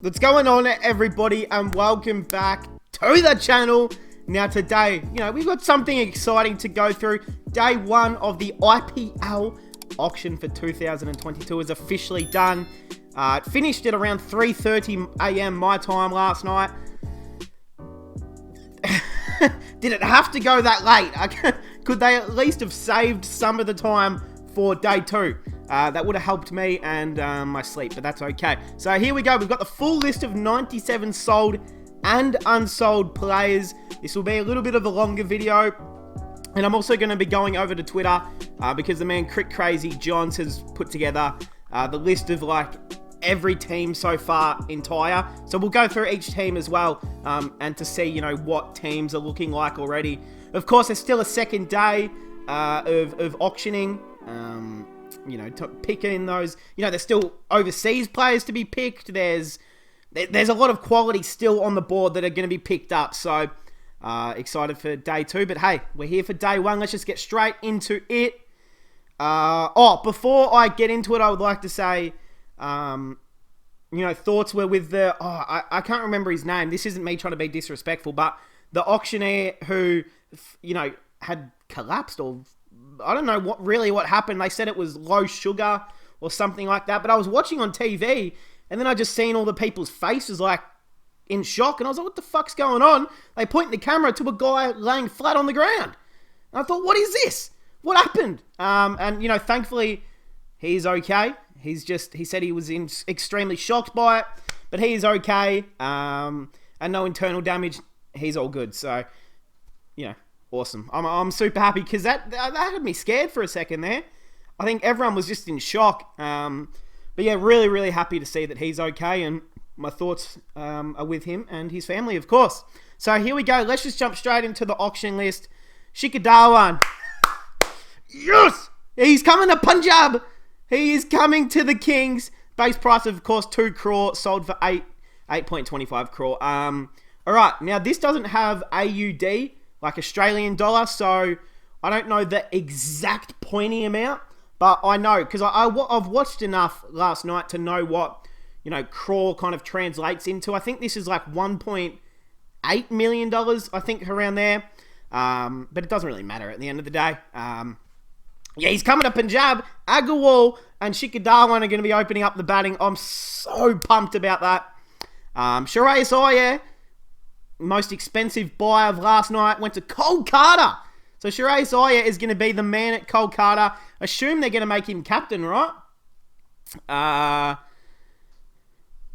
What's going on, everybody, and welcome back to the channel. Now today, we've got something exciting to go through. Day one of the IPL auction for 2022 is officially done. It finished at around 3:30 a.m. my time last night. Did it have to go that late? Could they at least have saved some of the time for day two? That would have helped me and my sleep, but that's okay. So here we go. We've got the full list of 97 sold and unsold players. This will be a little bit of a longer video. And I'm also going to be going over to Twitter because the man Crick Crazy Johns has put together the list of every team so far entire. So we'll go through each team as well and to see, what teams are looking like already. Of course, there's still a second day of auctioning. Picking those, there's still overseas players to be picked. There's a lot of quality still on the board that are going to be picked up. So excited for day two. But hey, we're here for day one. Let's just get straight into it. Before I get into it, I would like to say, thoughts were with the, I can't remember his name. This isn't me trying to be disrespectful, but the auctioneer who, had collapsed, or I don't know what happened. They said it was low sugar or something like that. But I was watching on TV, and then I just seen all the people's faces in shock, and I was like, what the fuck's going on? They point the camera to a guy laying flat on the ground. And I thought, what is this? What happened? Thankfully, he's okay. He said he was extremely shocked by it, but he is okay. And no internal damage. He's all good. So, awesome. I'm super happy because that had me scared for a second there. I think everyone was just in shock. But yeah, really, really happy to see that he's okay, and my thoughts are with him and his family, of course. So here we go. Let's just jump straight into the auction list. Shikhar Dhawan. Yes! He's coming to Punjab. He is coming to the Kings. Base price, of course, 2 crore, sold for 8.25 crore. All right, now this doesn't have AUD, like Australian dollar, so I don't know the exact pointy amount, but I know, because I've watched enough last night to know what, crore kind of translates into. I think this is like $1.8 million, I think, around there, but it doesn't really matter at the end of the day. Yeah, he's coming to Punjab. Agarwal and Shikhar Dhawan are going to be opening up the batting. I'm so pumped about that. Shreyas Iyer, most expensive buy of last night, went to Kolkata. So Shreyas Iyer is going to be the man at Kolkata. Assume they're going to make him captain, right?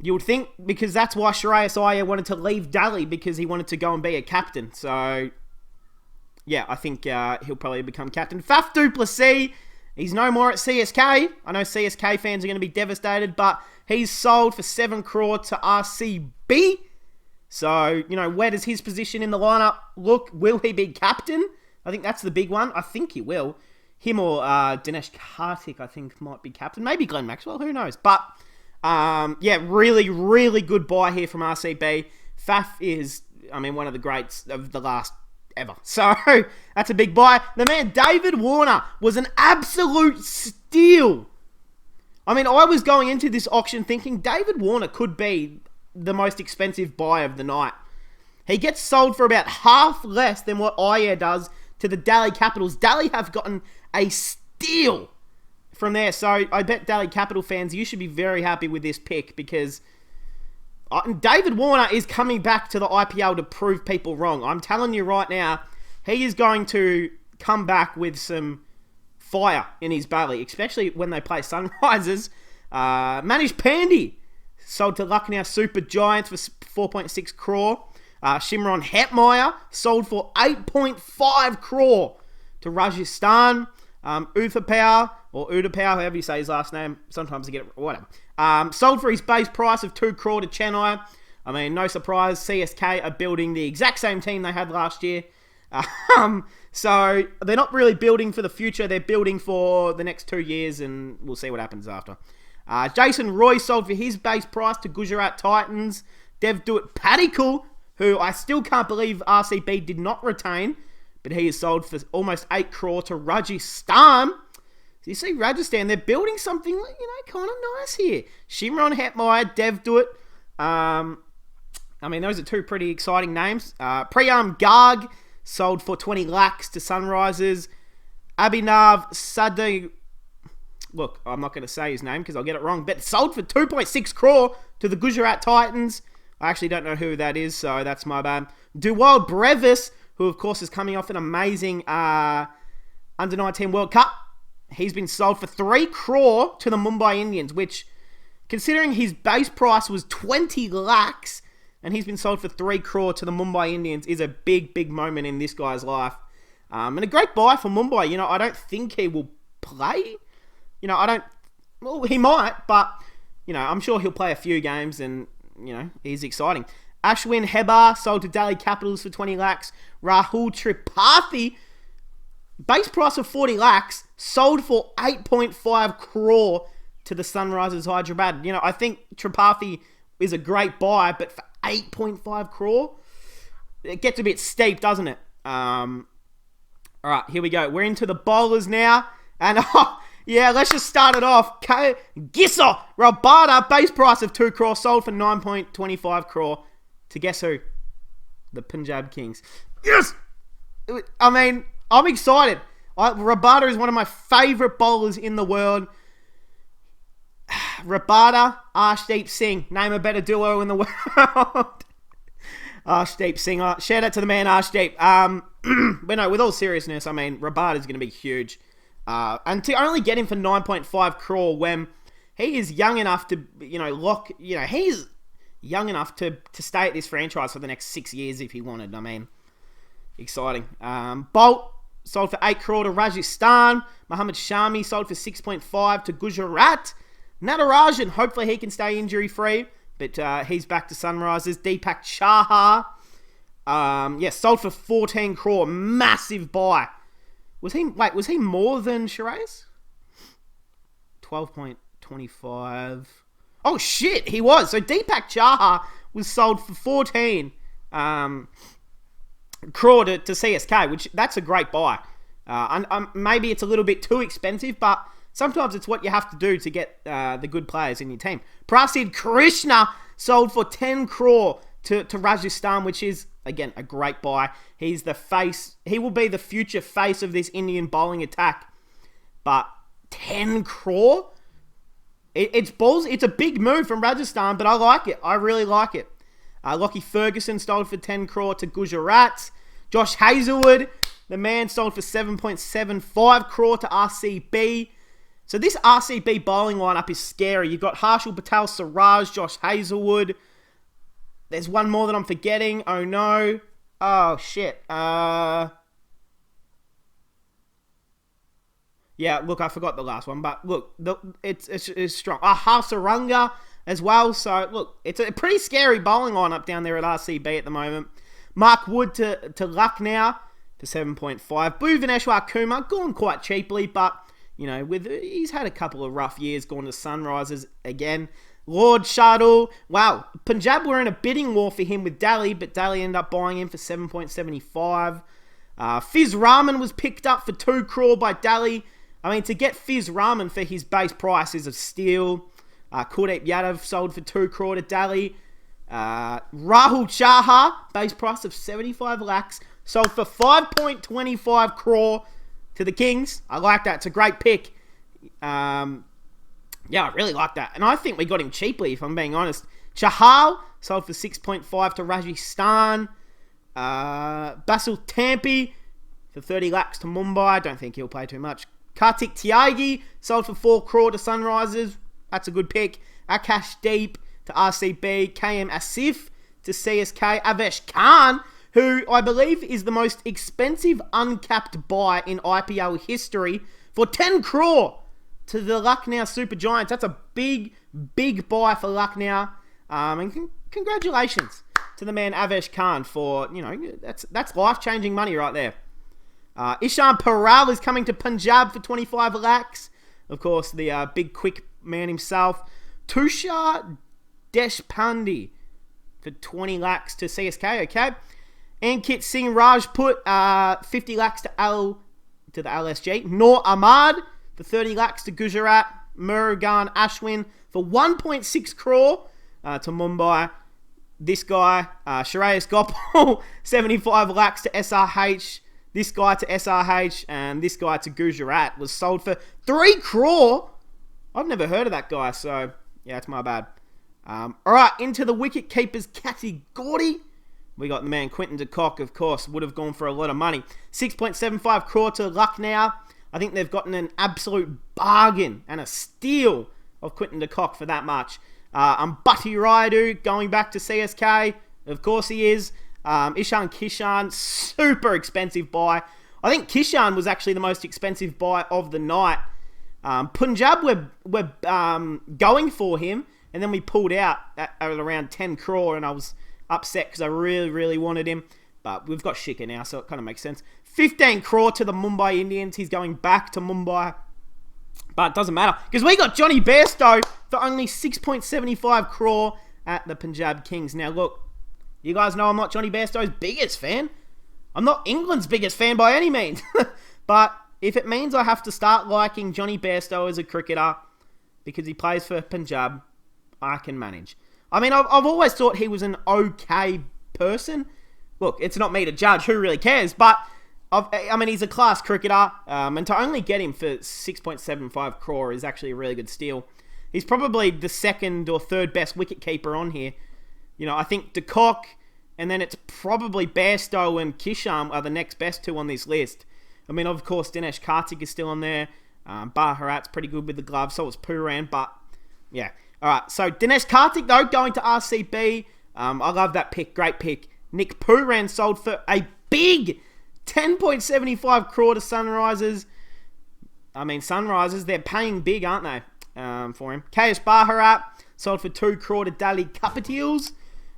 You would think, because that's why Shreyas Iyer wanted to leave Delhi, because he wanted to go and be a captain. So, yeah, I think he'll probably become captain. Faf du Plessis, he's no more at CSK. I know CSK fans are going to be devastated, but he's sold for 7 crore to RCB. So, where does his position in the lineup look? Will he be captain? I think that's the big one. I think he will. Him or Dinesh Karthik, I think, might be captain. Maybe Glenn Maxwell, who knows? But, yeah, really, really good buy here from RCB. Faf is, one of the greats of the last ever. So, that's a big buy. The man, David Warner, was an absolute steal. I was going into this auction thinking David Warner could be the most expensive buy of the night. He gets sold for about half less than what Iyer does to the Delhi Capitals. Delhi have gotten a steal from there. So I bet Delhi Capital fans, you should be very happy with this pick, because David Warner is coming back to the IPL to prove people wrong. I'm telling you right now, he is going to come back with some fire in his belly, especially when they play Sunrisers. Manish Pandey sold to Lucknow Super Giants for 4.6 crore. Shimron Hetmeyer sold for 8.5 crore to Rajasthan. Uthapau, or Udapau, however you say his last name. Sometimes I get it, whatever. Sold for his base price of 2 crore to Chennai. No surprise, CSK are building the exact same team they had last year. So they're not really building for the future. They're building for the next 2 years, and we'll see what happens after. Jason Roy sold for his base price to Gujarat Titans. Devdutt Padikkal, who I still can't believe RCB did not retain, but he is sold for almost 8 crore to Rajasthan. So you see Rajasthan, they're building something, kind of nice here. Shimron Hetmeyer, Devdutt, I mean, those are two pretty exciting names. Priyam Garg sold for 20 lakhs to Sunrisers. Abhinav Sadu... Look, I'm not going to say his name because I'll get it wrong, but sold for 2.6 crore to the Gujarat Titans. I actually don't know who that is, so that's my bad. Duwal Brevis, who of course is coming off an amazing Under-19 World Cup. He's been sold for 3 crore to the Mumbai Indians, which, considering his base price was 20 lakhs, and he's been sold for 3 crore to the Mumbai Indians, is a big, big moment in this guy's life. And a great buy for Mumbai. You know, I don't think he will play. You know, well, he might, but, you know, I'm sure he'll play a few games and, you know, he's exciting. Ashwin Hebar sold to Delhi Capitals for 20 lakhs. Rahul Tripathi, base price of 40 lakhs, sold for 8.5 crore to the Sunrisers Hyderabad. You know, I think Tripathi is a great buy, but for 8.5 crore, it gets a bit steep, doesn't it? All right, here we go. We're into the bowlers now. And, yeah, let's just start it off. Gissa Rabada, base price of 2 crore, sold for 9.25 crore. To guess who? The Punjab Kings. Yes! I mean, I'm excited. Rabada is one of my favourite bowlers in the world. Rabada, Arshdeep Singh. Name a better duo in the world. Arshdeep Singh. Shout out to the man Arshdeep. But no, with all seriousness, I mean, Rabada is going to be huge. And to only get him for 9.5 crore when he is young enough to, you know, he's young enough to stay at this franchise for the next 6 years if he wanted. I mean, exciting. Bolt sold for 8 crore to Rajasthan. Mohammad Shami sold for 6.5 to Gujarat. Natarajan, hopefully he can stay injury-free, but he's back to Sunrisers. Deepak Chahar, sold for 14 crore. Massive buy. Was he more than Shreyas? 12.25. Oh, shit, he was. So Deepak Chahar was sold for 14 crore to CSK, which that's a great buy. Maybe it's a little bit too expensive, but sometimes it's what you have to do to get the good players in your team. Prasid Krishna sold for 10 crore to Rajasthan, which is, again, a great buy. He's the face. He will be the future face of this Indian bowling attack. But 10 crore? It's balls. It's a big move from Rajasthan, but I like it. I really like it. Lockie Ferguson sold for 10 crore to Gujarat. Josh Hazlewood, the man, sold for 7.75 crore to RCB. So this RCB bowling lineup is scary. You've got Harshal Patel, Siraj, Josh Hazlewood. There's one more that I'm forgetting. Oh, no. Oh, shit. Yeah, look, I forgot the last one. But, look, it's strong. Hasaranga as well. So, look, it's a pretty scary bowling lineup down there at RCB at the moment. Mark Wood to Lucknow for 7.5. Bhuvaneshwar Kumar, gone quite cheaply, but, you know, he's had a couple of rough years, gone to Sunrisers again. Lord Shardul, wow, Punjab were in a bidding war for him with Delhi, but Delhi ended up buying him for 7.75. Fiz Rahman was picked up for 2 crore by Delhi. I mean, to get Fiz Rahman for his base price is a steal. Kuldeep Yadav sold for 2 crore to Delhi. Rahul Chahar, base price of 75 lakhs, sold for 5.25 crore to the Kings. I like that. It's a great pick. Yeah, I really like that. And I think we got him cheaply, if I'm being honest. Chahal sold for 6.5 to Rajasthan. Basil Tampi for 30 lakhs to Mumbai. I don't think he'll play too much. Kartik Tyagi sold for 4 crore to Sunrisers. That's a good pick. Akash Deep to RCB. KM Asif to CSK. Avesh Khan, who I believe is the most expensive uncapped buy in IPL history, for 10 crore to the Lucknow Super Giants. That's a big, big buy for Lucknow. And congratulations to the man Avesh Khan for, you know, that's life-changing money right there. Ishan Paral is coming to Punjab for 25 lakhs. Of course, the big, quick man himself. Tushar Deshpande for 20 lakhs to CSK, okay? Ankit Singh Rajput, 50 lakhs to the LSG. Noor Ahmad for 30 lakhs to Gujarat. Murugan Ashwin for 1.6 crore to Mumbai. This guy, Shreyas Gopal, 75 lakhs to SRH. This guy to SRH, and this guy to Gujarat was sold for 3 crore. I've never heard of that guy, so yeah, it's my bad. Alright, into the wicket keepers category. We got the man Quinton de Kock, of course, would have gone for a lot of money. 6.75 crore to Lucknow. I think they've gotten an absolute bargain and a steal of Quinton de Kock for that much. Ambati Raidu going back to CSK. Of course he is. Ishan Kishan, super expensive buy. I think Kishan was actually the most expensive buy of the night. Punjab were going for him, and then we pulled out at around 10 crore, and I was upset because I really, really wanted him. But we've got Shikhar now, so it kind of makes sense. 15 crore to the Mumbai Indians. He's going back to Mumbai. But it doesn't matter, because we got Johnny Bairstow for only 6.75 crore at the Punjab Kings. Now, look, you guys know I'm not Johnny Bairstow's biggest fan. I'm not England's biggest fan by any means. But if it means I have to start liking Johnny Bairstow as a cricketer because he plays for Punjab, I can manage. I mean, I've always thought he was an okay person. Look, it's not me to judge. Who really cares? But I mean, he's a class cricketer, and to only get him for 6.75 crore is actually a really good steal. He's probably the second or third best wicketkeeper on here. You know, I think de Kock, and then it's probably Bairstow and Kishan are the next best two on this list. I mean, of course, Dinesh Karthik is still on there. Bharat's pretty good with the glove, so is Pooran, but yeah. All right, so Dinesh Karthik, though, going to RCB. I love that pick, great pick. Nick Pooran sold for a big 10.75 crore to Sunrisers. I mean, Sunrisers, they're paying big, aren't they, for him. KS Bharat sold for 2 crore to Delhi Capitals.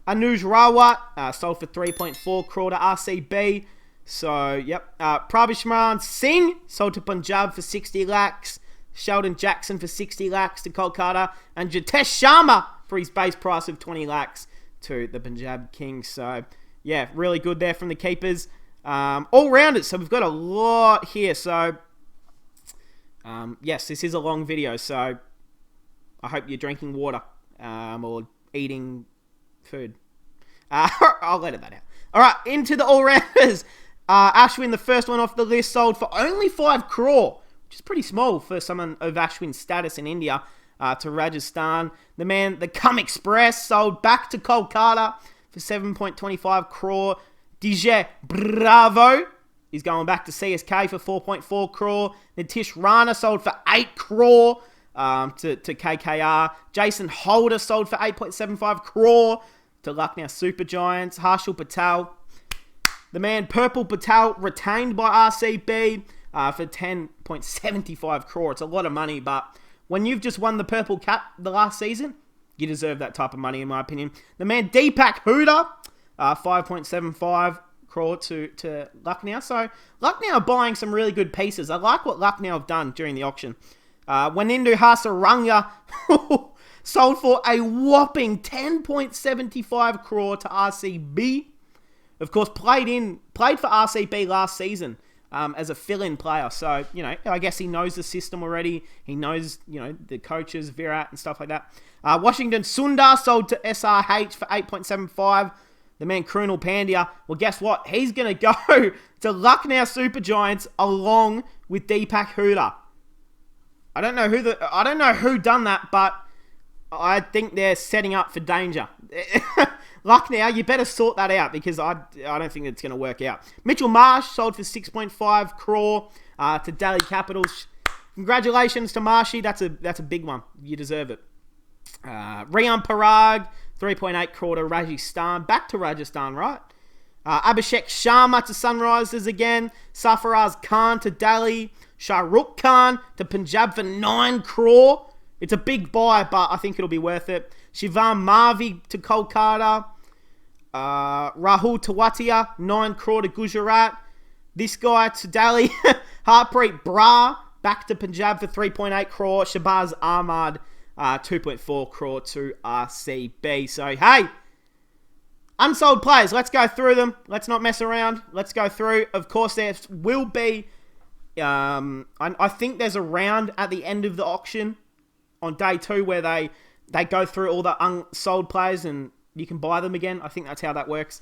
Anuj Rawat sold for 3.4 crore to RCB. So, yep. Prabhishran Singh sold to Punjab for 60 lakhs. Sheldon Jackson for 60 lakhs to Kolkata. And Jitesh Sharma for his base price of 20 lakhs to the Punjab Kings. So, yeah, really good there from the keepers. All-rounders, so we've got a lot here. So, yes, this is a long video, so I hope you're drinking water or eating food. I'll edit that out. All right, into the all-rounders. Ashwin, the first one off the list, sold for only 5 crore, which is pretty small for someone of Ashwin's status in India, to Rajasthan. The man, the Cum Express, sold back to Kolkata for 7.25 crore. DJ Bravo is going back to CSK for 4.4 crore. Nitish Rana sold for 8 crore to KKR. Jason Holder sold for 8.75 crore to Lucknow Super Giants. Harshal Patel, the man Purple Patel, retained by RCB for 10.75 crore. It's a lot of money, but when you've just won the Purple Cap the last season, you deserve that type of money, in my opinion. The man Deepak Huda, 5.75 crore to Lucknow. So Lucknow are buying some really good pieces. I like what Lucknow have done during the auction. Wanindu Hasaranga sold for a whopping 10.75 crore to RCB. Of course, played for RCB last season as a fill-in player. So, you know, I guess he knows the system already. He knows, you know, the coaches, Virat and stuff like that. Washington Sundar sold to SRH for 8.75. The man Krunal Pandya, well, guess what? He's going to go to Lucknow Super Giants along with Deepak Huda. I don't know who done that, but I think they're setting up for danger. Lucknow, you better sort that out because I don't think it's going to work out. Mitchell Marsh sold for 6.5 crore to Delhi Capitals. Congratulations to Marshy. That's a big one. You deserve it. Riyan Parag, 3.8 crore to Rajasthan. Back to Rajasthan, right? Abhishek Sharma to Sunrisers again. Sarfaraz Khan to Delhi. Shah Rukh Khan to Punjab for 9 crore. It's a big buy, but I think it'll be worth it. Shivam Mavi to Kolkata. Rahul Tewatia, 9 crore to Gujarat. This guy to Delhi. Harpreet Brar back to Punjab for 3.8 crore. Shabazz Ahmad, 2.4 crore to RCB. So, hey, unsold players. Let's go through them. Let's not mess around. Let's go through. Of course, there will be... I think there's a round at the end of the auction on day 2 where they they go through all the unsold players and you can buy them again. I think that's how that works.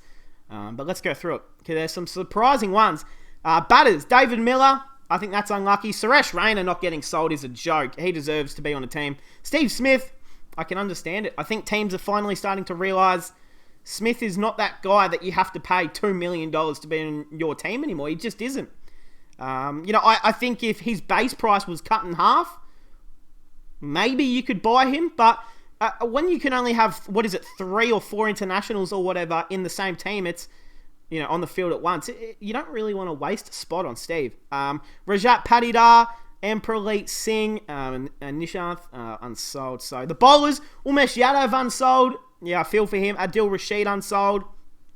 But let's go through it. Okay, there's some surprising ones. Batters, David Miller. I think that's unlucky. Suresh Raina not getting sold is a joke. He deserves to be on a team. Steve Smith, I can understand it. I think teams are finally starting to realise Smith is not that guy that you have to pay $2 million to be in your team anymore. He just isn't. I think if his base price was cut in half, maybe you could buy him. But when you can only have, 3 or 4 internationals or whatever in the same team, it's, on the field at once. You don't really want to waste a spot on Steve. Rajat Patidar, Ampreet Singh, and Nishanth, unsold. So the bowlers, Umesh Yadav, unsold. Yeah, I feel for him. Adil Rashid, unsold.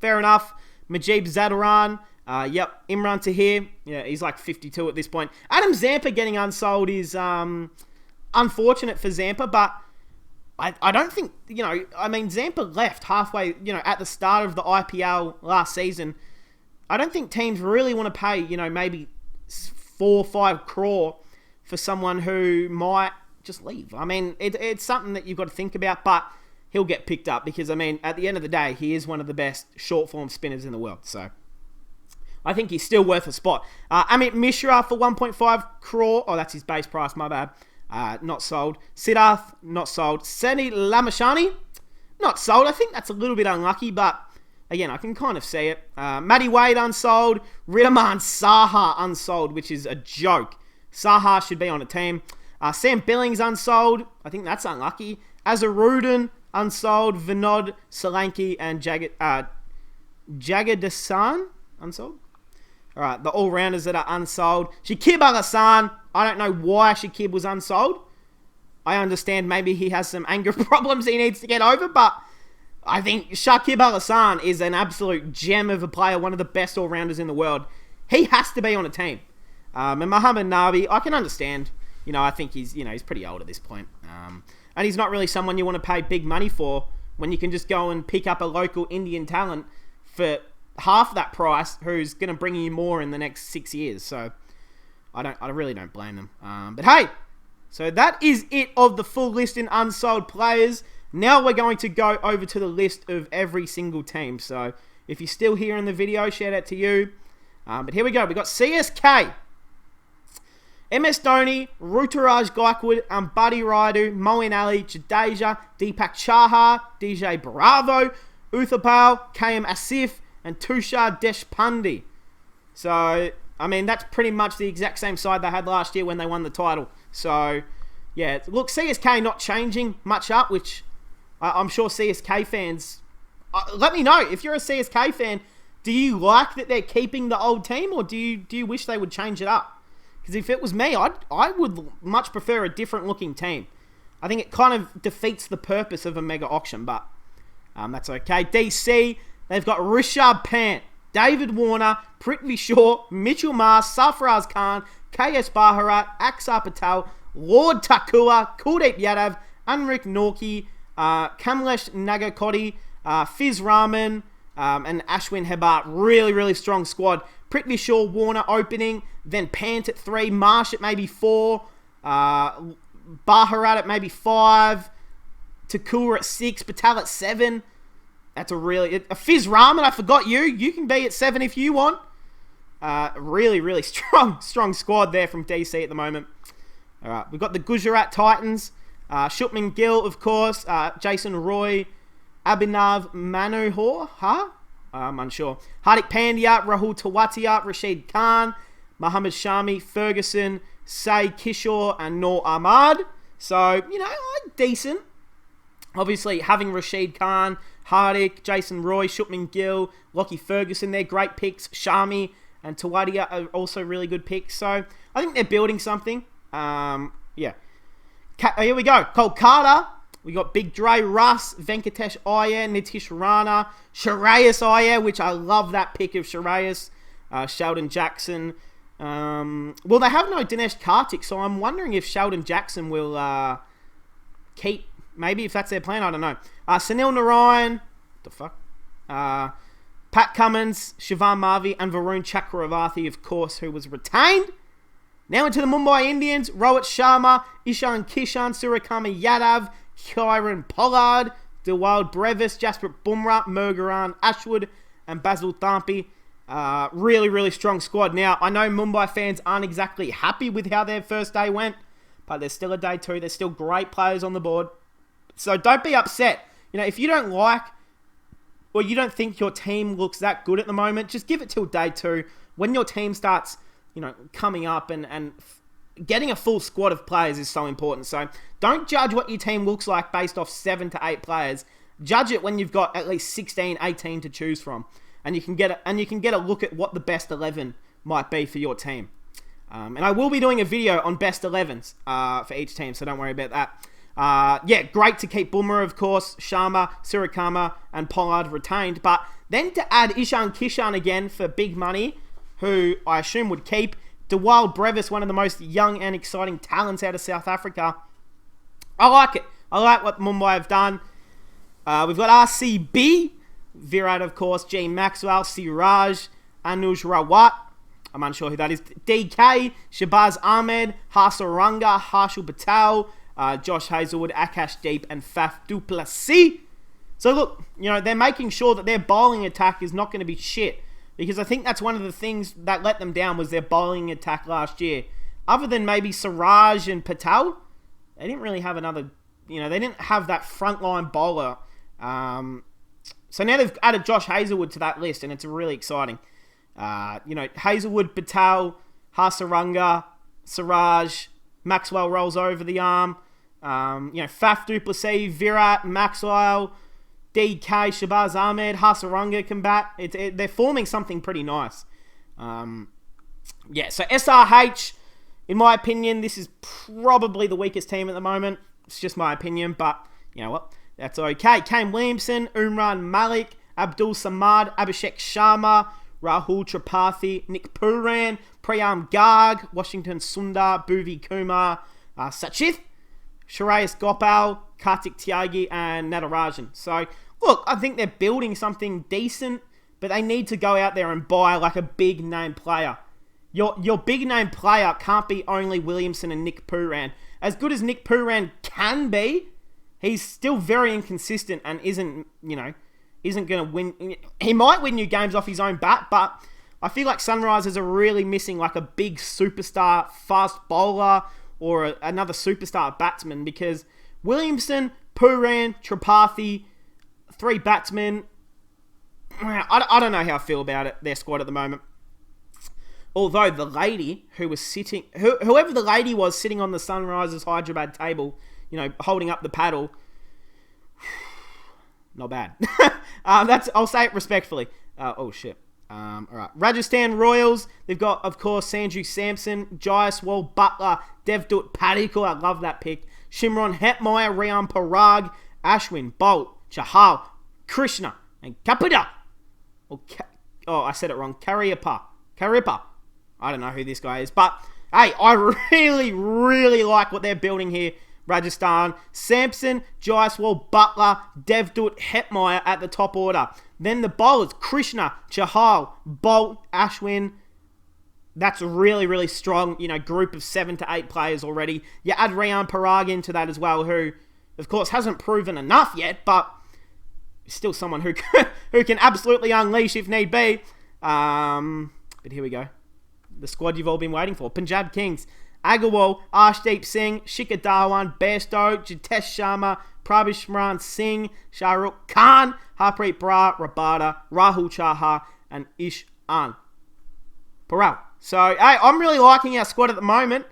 Fair enough. Majib Zadaran. Imran Tahir. Yeah, he's like 52 at this point. Adam Zampa getting unsold is unfortunate for Zampa, but I don't think, Zampa left halfway, at the start of the IPL last season. I don't think teams really want to pay, maybe 4 or 5 crore for someone who might just leave. It's something that you've got to think about, but he'll get picked up because, at the end of the day, he is one of the best short-form spinners in the world. So I think he's still worth a spot. Amit Mishra for 1.5 crore. Oh, that's his base price, my bad. Not sold. Siddharth, not sold. Seni Lamashani, not sold. I think that's a little bit unlucky, but again, I can kind of see it. Matty Wade, unsold. Ridhaman Saha, unsold, which is a joke. Saha should be on a team. Sam Billings, unsold. I think that's unlucky. Azharuddin, unsold. Vinod Solanki and Jagadisan, unsold. All right, the all-rounders that are unsold. Shakib Al Hasan. I don't know why Shakib was unsold. I understand maybe he has some anger problems he needs to get over, but I think Shakib Al Hasan is an absolute gem of a player, one of the best all-rounders in the world. He has to be on a team. And Muhammad Nabi, I can understand. I think he's pretty old at this point. And he's not really someone you want to pay big money for when you can just go and pick up a local Indian talent for half that price who's going to bring you more in the next 6 years. So I really don't blame them. But hey, so that is it of the full list in unsold players. Now we're going to go over to the list of every single team. So if you're still here in the video, shout out to you. But here we go. We got CSK, MS Dhoni, Ruturaj Gaikwad, Ambati Rayudu, Moeen Ali, Jadeja, Deepak Chahar, DJ Bravo, Uthapal, KM Asif, and Tushar Deshpande. So, that's pretty much the exact same side they had last year when they won the title. So, yeah, look, CSK not changing much up, which I'm sure CSK fans... let me know, if you're a CSK fan, do you like that they're keeping the old team, or do you wish they would change it up? Because if it was me, I would much prefer a different looking team. I think it kind of defeats the purpose of a mega auction, but that's okay. DC, they've got Rishabh Pant, David Warner, Prithvi Shaw, Mitchell Marsh, Sarfaraz Khan, KS Bharat, Axar Patel, Lord Takua, Kuldeep Yadav, Anrik Norki, Kamlesh Nagakoti, Fiz Rahman, and Ashwin Hebart. Really, really strong squad. Prithvi Shaw, Warner opening, then Pant at 3, Marsh at maybe 4, Bharat at maybe 5, Takua at 6, Patel at 7. That's a Fiz Rahman, I forgot you. You can be at 7 if you want. Really, really strong squad there from DC at the moment. All right, we've got the Gujarat Titans. Shubman Gill, of course. Jason Roy. Abhinav Manohar. I'm unsure. Hardik Pandya, Rahul Tewatia, Rashid Khan, Mohammad Shami, Ferguson, Say Kishore, and Noor Ahmad. So, decent. Obviously, having Rashid Khan, Hardik, Jason Roy, Shubman Gill, Lockie Ferguson, they're great picks. Shami and Tewatia are also really good picks. So, I think they're building something. Yeah. Here we go. Kolkata. We got Big Dre, Russ, Venkatesh Iyer, Nitish Rana, Shreyas Iyer, which I love that pick of Shreyas, Sheldon Jackson. Well, they have no Dinesh Karthik, so I'm wondering if Sheldon Jackson will keep, maybe if that's their plan, I don't know. Sunil Narayan, what the fuck? Pat Cummins, Shivam Mavi, and Varun Chakravarthi, of course, who was retained. Now into the Mumbai Indians, Rohit Sharma, Ishan Kishan, Suryakumar Yadav, Kieran Pollard, Dewald Brevis, Jasper Bumrah, Murugan Ashwood, and Basil Thampi. Really, really strong squad. Now, I know Mumbai fans aren't exactly happy with how their first day went, but there's still a day two. There's still great players on the board. So don't be upset. If you don't like or you don't think your team looks that good at the moment, just give it till day two. When your team starts, coming up and getting a full squad of players is so important. So don't judge what your team looks like based off 7 to 8 players. Judge it when you've got at least 16, 18 to choose from. And you can get a look at what the best 11 might be for your team. And I will be doing a video on best 11s for each team, so don't worry about that. Great to keep Bumrah, of course, Sharma, Sirikarma, and Pollard retained. But then to add Ishan Kishan again for big money, who I assume would keep. Dewald Brevis, one of the most young and exciting talents out of South Africa. I like it. I like what Mumbai have done. We've got RCB, Virat, of course, G. Maxwell, Siraj, Anuj Rawat. I'm unsure who that is. DK, Shabazz Ahmed, Hasaranga, Harshal Patel, Josh Hazelwood, Akash Deep, and Faf du Plessis. So look, they're making sure that their bowling attack is not going to be shit. Because I think that's one of the things that let them down was their bowling attack last year. Other than maybe Siraj and Patel, they didn't really have another, they didn't have that frontline bowler. So now they've added Josh Hazelwood to that list, and it's really exciting. Hazelwood, Patel, Hasaranga, Siraj, Maxwell rolls over the arm. Faf du Plessis, Virat, Maxwell, DK, Shabazz Ahmed, Hasaranga combat. They're forming something pretty nice. So SRH, in my opinion, this is probably the weakest team at the moment. It's just my opinion, but you know what? That's okay. Kane Williamson, Umran Malik, Abdul Samad, Abhishek Sharma, Rahul Tripathi, Nick Pooran, Priyam Garg, Washington Sundar, Bhuvi Kumar, Sachith, Shreyas Gopal, Kartik Tyagi, and Natarajan. So, look, I think they're building something decent, but they need to go out there and buy like a big name player. Your big name player can't be only Williamson and Nick Pooran. As good as Nick Pooran can be, he's still very inconsistent and isn't going to win. He might win you games off his own bat, but I feel like Sunrisers are really missing like a big superstar fast bowler or another superstar batsman, because Williamson, Pooran, Tripathi, 3 batsmen, I don't know how I feel about it, their squad at the moment. Although the lady who was sitting, whoever the lady was sitting on the Sunrisers Hyderabad table, holding up the paddle, not bad. I'll say it respectfully. All right. Rajasthan Royals. They've got, of course, Sanju Samson, Jaiswal, Butler, Devdutt Padikkal. I love that pick. Shimron Hetmeyer, Rian Parag, Ashwin, Bolt, Chahal, Krishna, and Kapida. I said it wrong. Kariappa. I don't know who this guy is, but hey, I really, really like what they're building here. Rajasthan, Sampson, Jaiswal, Butler, Devdutt, Hetmeyer at the top order. Then the bowlers, Krishna, Chahal, Bolt, Ashwin. That's a really, really strong, group of 7 to 8 players already. You add Rian Parag into that as well, who, of course, hasn't proven enough yet, but is still someone who can absolutely unleash if need be. But here we go. The squad you've all been waiting for. Punjab Kings, Agarwal, Arshdeep Singh, Shikhar Dhawan, Bairstow, Jitesh Sharma, Prabhishran Singh, Shahrukh Khan, Harpreet Brar, Rabada, Rahul Chahar, and Ishan Paral. So, hey, I'm really liking our squad at the moment.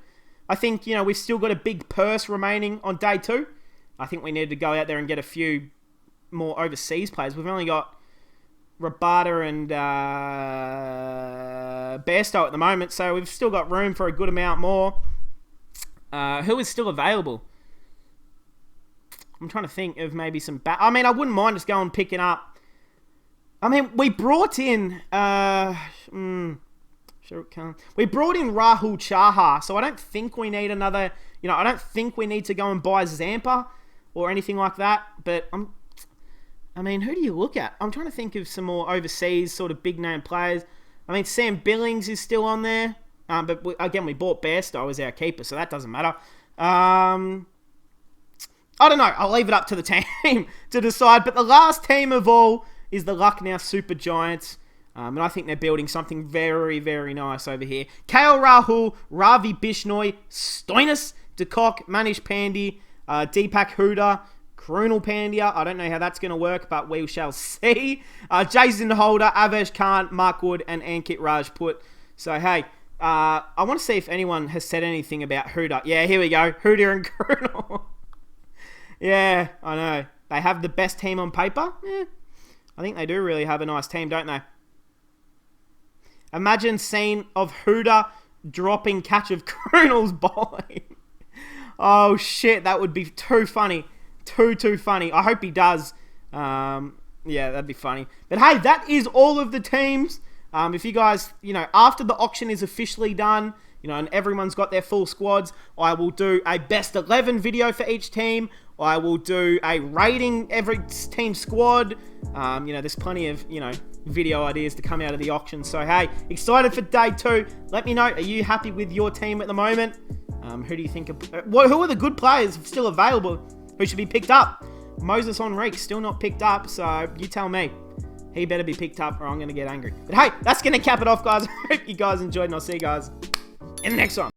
I think, we've still got a big purse remaining on day 2. I think we need to go out there and get a few more overseas players. We've only got Rabada and Bairstow at the moment, so we've still got room for a good amount more. Who is still available? I'm trying to think of maybe some... I wouldn't mind just going and picking up... we brought in... We brought in Rahul Chahar, so I don't think we need another... I don't think we need to go and buy Zampa or anything like that, but who do you look at? I'm trying to think of some more overseas sort of big name players. Sam Billings is still on there, but we bought Bairstow as our keeper, so that doesn't matter. I don't know. I'll leave it up to the team to decide. But the last team of all is the Lucknow Super Giants. And I think they're building something very, very nice over here. KL Rahul, Ravi Bishnoi, Stoinis, De Kock, Manish Pandey, Deepak Huda, Krunal Pandya. I don't know how that's going to work, but we shall see. Jason Holder, Avesh Khan, Mark Wood, and Ankit Rajput. So, hey, I want to see if anyone has said anything about Huda. Yeah, here we go. Huda and Krunal. Yeah, I know. They have the best team on paper. Yeah, I think they do really have a nice team, don't they? Imagine scene of Huda dropping catch of Krunal's bowling. Oh, shit. That would be too funny. Too funny. I hope he does. Yeah, that'd be funny. But hey, that is all of the teams. If you guys, after the auction is officially done, and everyone's got their full squads, I will do a best 11 video for each team. I will do a rating every team squad. There's plenty of, video ideas to come out of the auction. So, hey, excited for day 2. Let me know, are you happy with your team at the moment? Who do you think, who are the good players still available who should be picked up? Moses Enrique, still not picked up, so you tell me. He better be picked up or I'm going to get angry. But hey, that's going to cap it off, guys. I hope you guys enjoyed, and I'll see you guys in the next one.